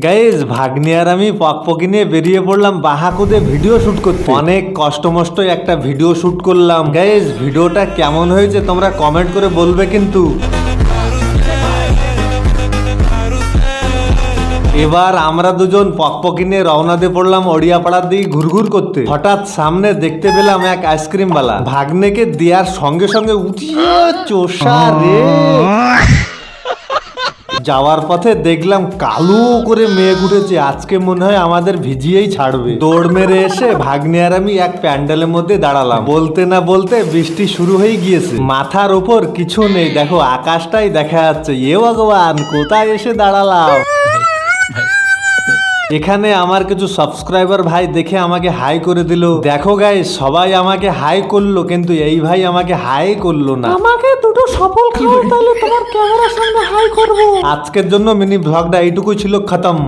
Guys ভাগ্নি আর আমি পকপকি নিয়ে বেরিয়ে পড়লাম বাহাকুদে ভিডিও শুট করতে। অনেক কষ্ট মষ্ট একটা ভিডিও শুট করলাম। গাইজ ভিডিওটা কেমন হয়েছে তোমরা কমেন্ট করে বলবে কিন্তু। এবার আমরা দুজন পকপকি নিয়ে রওনা দিয়ে পড়লাম ওড়িয়াপাড়ার দিকে ঘুরঘুর করতে। হঠাৎ সামনে দেখতে পেলাম এক আইসক্রিম বালা। ভাগ্নেকে দেওয়ার সঙ্গে সঙ্গে উঠিয়ে চোষা রে। যাওয়ার পথে দেখলাম কালো করে মেঘ উঠেছে, আজকে মনে হয় আমাদের ভিজিয়েই ছাড়বে। দৌড় মেরে এসে ভাগ্নে আর আমি এক প্যান্ডেলের মধ্যে দাঁড়ালাম। বলতে না বলতে বৃষ্টি শুরু হয়ে গিয়েছে। মাথার উপর কিছু নেই, দেখো আকাশটাই দেখা যাচ্ছে। এ ভগবান, কোথায় এসে দাঁড়ালাম। এখানে আমার কিছু সাবস্ক্রাইবার ভাই দেখে আমাকে হাই করে দিল। দেখো গাইস, সবাই আমাকে হাই করলো কিন্তু এই ভাই আমাকে হাই করলো না। আমাকে দুটো সফল খাও, তাহলে তোমার ক্যামেরার সামনে হাই করব। আজকের জন্য মিনি ব্লগটা এইটুকুই ছিল, খতম।